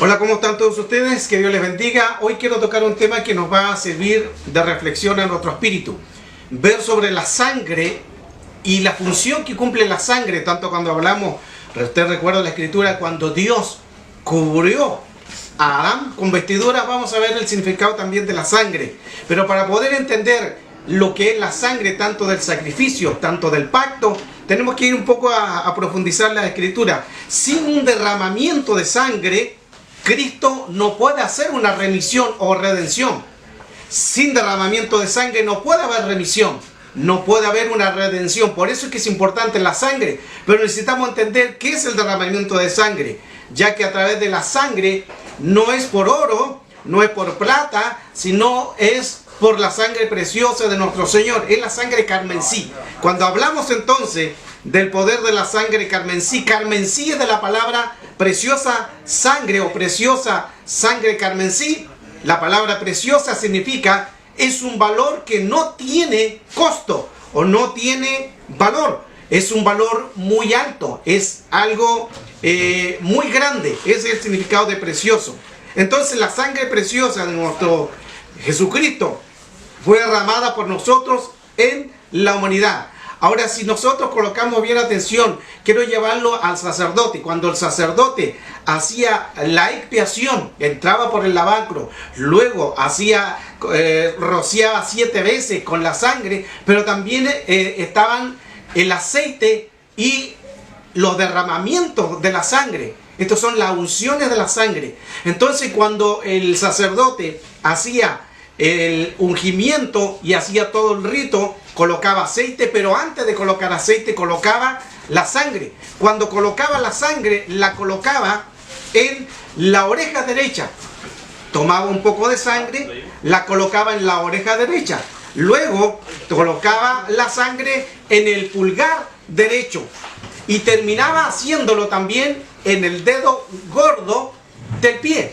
Hola, ¿cómo están todos ustedes? Que Dios les bendiga. Hoy quiero tocar un tema que nos va a servir de reflexión a nuestro espíritu. Ver sobre la sangre y la función que cumple la sangre, tanto cuando hablamos, usted recuerda la escritura, cuando Dios cubrió a Adán con vestiduras, vamos a ver el significado también de la sangre. Pero para poder entender lo que es la sangre, tanto del sacrificio, tanto del pacto, tenemos que ir un poco a profundizar la escritura. Sin un derramamiento de sangre, Cristo no puede hacer una remisión o redención. Sin derramamiento de sangre no puede haber remisión, no puede haber una redención. Por eso es que es importante la sangre. Pero necesitamos entender qué es el derramamiento de sangre, ya que a través de la sangre no es por oro, no es por plata, sino es por la sangre preciosa de nuestro Señor. Es la sangre carmesí. Cuando hablamos entonces del poder de la sangre carmesí, carmesí es de la palabra preciosa sangre o preciosa sangre carmesí. La palabra preciosa significa es un valor que no tiene costo o no tiene valor. Es un valor muy alto, es algo muy grande. Ese es el significado de precioso. Entonces la sangre preciosa de nuestro Jesucristo fue derramada por nosotros en la humanidad. Ahora, si nosotros colocamos bien atención, quiero llevarlo al sacerdote. Cuando el sacerdote hacía la expiación, entraba por el lavacro, luego rociaba 7 veces con la sangre, pero también estaban el aceite y los derramamientos de la sangre. Estos son las unciones de la sangre. Entonces, cuando el sacerdote hacía el ungimiento y hacía todo el rito, colocaba aceite, pero antes de colocar aceite colocaba la sangre. Cuando colocaba la sangre, la colocaba en la oreja derecha. Tomaba un poco de sangre, la colocaba en la oreja derecha. Luego colocaba la sangre en el pulgar derecho y terminaba haciéndolo también en el dedo gordo del pie.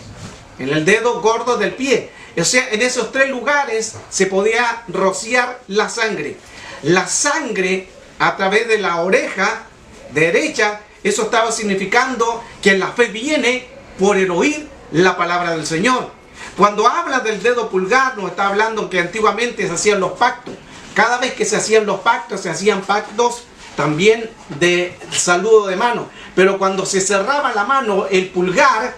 En el dedo gordo del pie. O sea, en esos 3 lugares se podía rociar la sangre. La sangre a través de la oreja derecha, eso estaba significando que la fe viene por el oír la palabra del Señor. Cuando habla del dedo pulgar, nos está hablando que antiguamente se hacían los pactos. Cada vez que se hacían los pactos, se hacían pactos también de saludo de mano. Pero cuando se cerraba la mano, el pulgar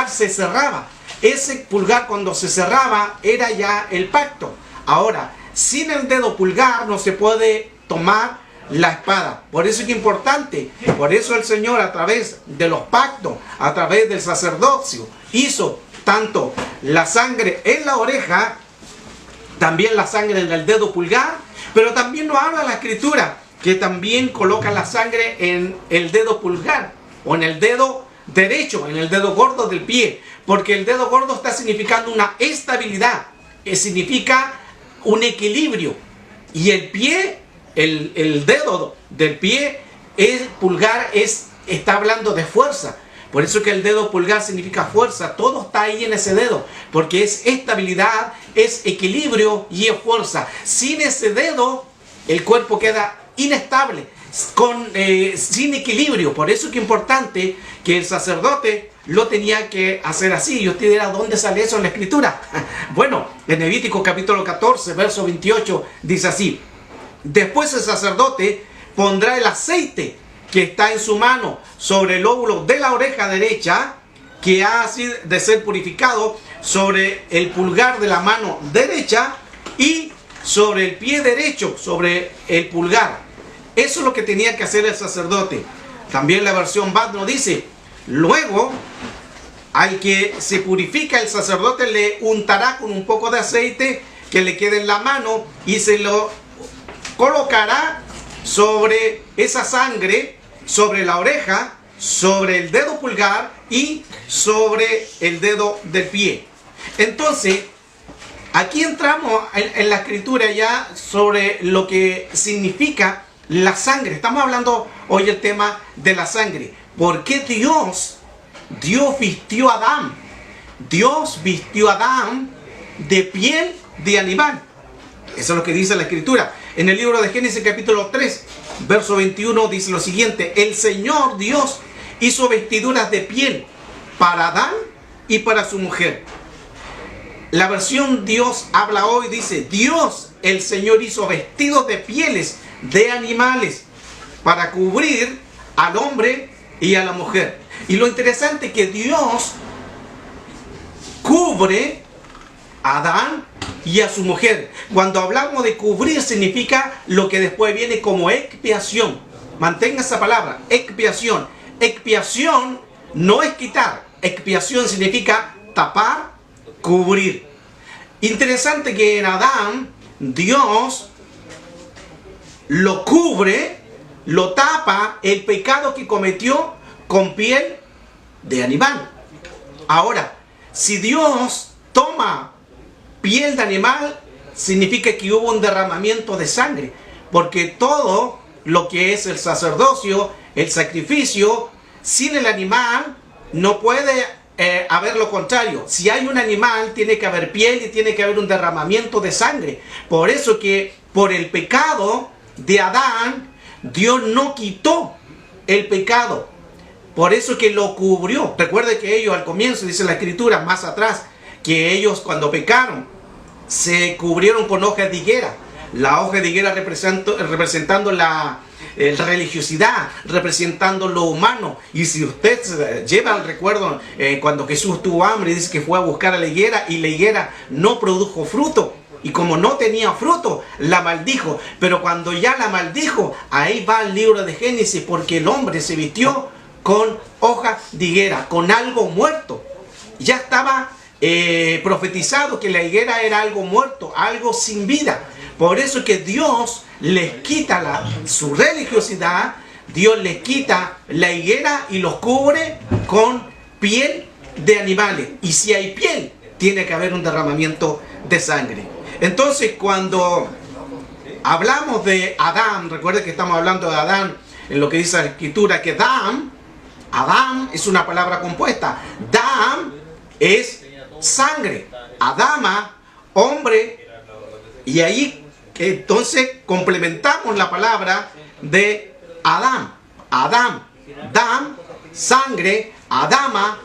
se cerraba. Ese pulgar, cuando se cerraba, era ya el pacto. Ahora, sin el dedo pulgar no se puede tomar la espada. Por eso es importante. Por eso el Señor, a través de los pactos, a través del sacerdocio, hizo tanto la sangre en la oreja, también la sangre en el dedo pulgar, pero también nos habla la escritura que también coloca la sangre en el dedo pulgar o en el dedo derecho, en el dedo gordo del pie, porque el dedo gordo está significando una estabilidad, significa un equilibrio, y el pie, el dedo del pie, el pulgar está hablando de fuerza. Por eso que el dedo pulgar significa fuerza. Todo está ahí en ese dedo, porque es estabilidad, es equilibrio y es fuerza. Sin ese dedo el cuerpo queda inestable, sin equilibrio. Por eso es que es importante que el sacerdote lo tenía que hacer así. Y usted dirá, ¿dónde sale eso en la escritura? Bueno, en Levítico capítulo 14, verso 28, dice así: después el sacerdote pondrá el aceite que está en su mano sobre el lóbulo de la oreja derecha, que ha de ser purificado, sobre el pulgar de la mano derecha y sobre el pie derecho, sobre el pulgar. Eso es lo que tenía que hacer el sacerdote. También la versión BAT nos dice: luego, al que se purifica, el sacerdote le untará con un poco de aceite que le quede en la mano y se lo colocará sobre esa sangre, sobre la oreja, sobre el dedo pulgar y sobre el dedo del pie. Entonces, aquí entramos en la escritura ya sobre lo que significa la sangre. Estamos hablando hoy el tema de la sangre. ¿Por qué Dios vistió a Adán? Dios vistió a Adán de piel de animal. Eso es lo que dice la escritura. En el libro de Génesis capítulo 3, verso 21 dice lo siguiente: el Señor Dios hizo vestiduras de piel para Adán y para su mujer. La versión Dios habla hoy dice: Dios, el Señor, hizo vestidos de pieles de animales para cubrir al hombre y a la mujer. Y lo interesante es que Dios cubre a Adán y a su mujer. Cuando hablamos de cubrir, significa lo que después viene como expiación. Mantenga esa palabra, expiación. Expiación no es quitar. Expiación significa tapar, cubrir. Interesante que en Adán Dios lo cubre, lo tapa el pecado que cometió con piel de animal. Ahora, si Dios toma piel de animal, significa que hubo un derramamiento de sangre, porque todo lo que es el sacerdocio, el sacrificio, sin el animal no puede haber lo contrario. Si hay un animal, tiene que haber piel y tiene que haber un derramamiento de sangre. Por eso que por el pecado de Adán, Dios no quitó el pecado. Por eso que lo cubrió. Recuerde que ellos al comienzo, dice la Escritura, más atrás, que ellos cuando pecaron, se cubrieron con hojas de higuera. La hoja de higuera representando la religiosidad, representando lo humano. Y si usted lleva el recuerdo, cuando Jesús tuvo hambre, dice que fue a buscar a la higuera y la higuera no produjo fruto. Y como no tenía fruto, la maldijo. Pero cuando ya la maldijo, ahí va el libro de Génesis, porque el hombre se vistió con hoja de higuera, con algo muerto. Ya estaba profetizado que la higuera era algo muerto, algo sin vida. Por eso que Dios les quita su religiosidad, Dios les quita la higuera y los cubre con piel de animales. Y si hay piel, tiene que haber un derramamiento de sangre. Entonces, cuando hablamos de Adán, recuerde que estamos hablando de Adán en lo que dice la Escritura, que Adán es una palabra compuesta. Dam es sangre, Adama, hombre, y ahí entonces complementamos la palabra de Adán, Dam, sangre, Adama,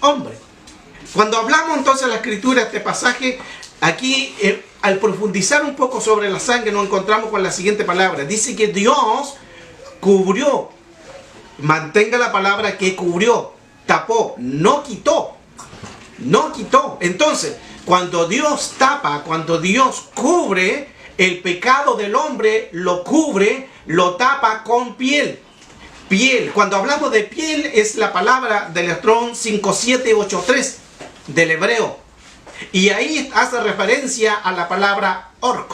hombre. Cuando hablamos entonces de la Escritura, este pasaje, aquí al profundizar un poco sobre la sangre nos encontramos con la siguiente palabra. Dice que Dios cubrió, mantenga la palabra que cubrió, tapó, no quitó. No quitó. Entonces, cuando Dios tapa, cuando Dios cubre, el pecado del hombre lo cubre, lo tapa con piel. Piel. Cuando hablamos de piel es la palabra del Strong 5783 del hebreo. Y ahí hace referencia a la palabra orc.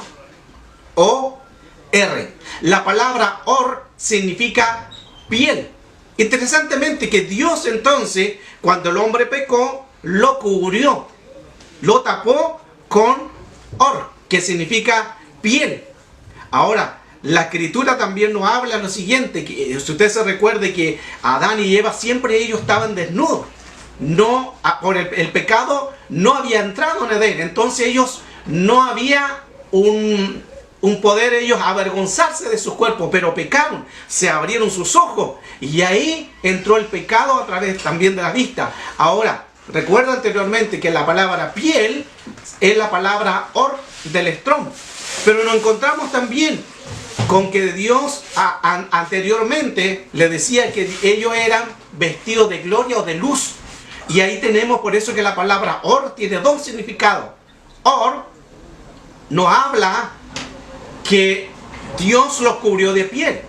O-R. La palabra or significa piel. Interesantemente que Dios entonces, cuando el hombre pecó, lo cubrió, lo tapó con or, que significa piel. Ahora, la Escritura también nos habla lo siguiente, que si usted se recuerde que Adán y Eva siempre ellos estaban desnudos. No, por el pecado no había entrado en Edén, entonces ellos no había un poder ellos avergonzarse de sus cuerpos, pero pecaron, se abrieron sus ojos y ahí entró el pecado a través también de la vista. Ahora, recuerda anteriormente que la palabra piel es la palabra or del Strong, pero nos encontramos también con que Dios anteriormente le decía que ellos eran vestidos de gloria o de luz. Y ahí tenemos por eso que la palabra or tiene dos significados. Or nos habla que Dios los cubrió de piel.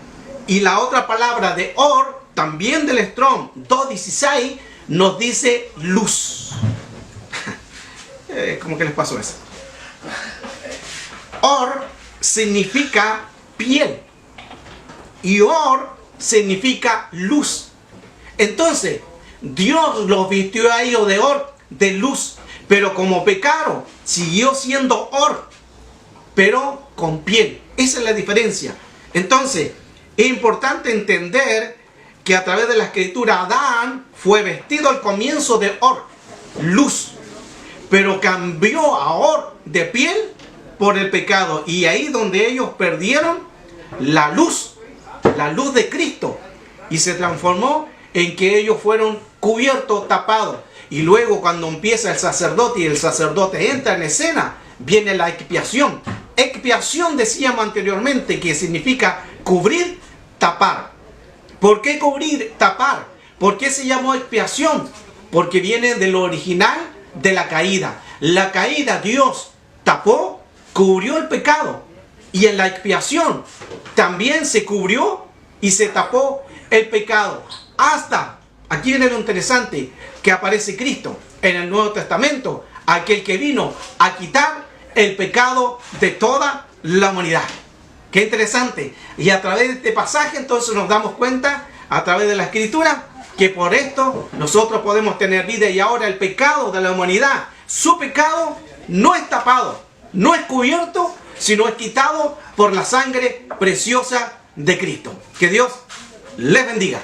Y la otra palabra de or, también del Strong 2.16, nos dice luz. ¿Cómo que les pasó eso? Or significa piel. Y or significa luz. Entonces, Dios los vistió a ellos de or, de luz. Pero como pecaron, siguió siendo or, pero con piel. Esa es la diferencia. Entonces, es importante entender que a través de la Escritura Adán fue vestido al comienzo de or, luz, pero cambió a or de piel por el pecado, y ahí donde ellos perdieron la luz de Cristo, y se transformó en que ellos fueron cubiertos, tapados. Y luego cuando empieza el sacerdote y el sacerdote entra en escena, viene la expiación. Expiación decíamos anteriormente que significa cubrir, tapar. ¿Por qué cubrir, tapar? ¿Por qué se llamó expiación? Porque viene de lo original de la caída. La caída Dios tapó, cubrió el pecado. Y en la expiación también se cubrió y se tapó el pecado. Hasta, aquí viene lo interesante, que aparece Cristo en el Nuevo Testamento, aquel que vino a quitar el pecado de toda la humanidad. Qué interesante. Y a través de este pasaje entonces nos damos cuenta, a través de la Escritura, que por esto nosotros podemos tener vida. Y ahora el pecado de la humanidad, su pecado no es tapado, no es cubierto, sino es quitado por la sangre preciosa de Cristo. Que Dios les bendiga.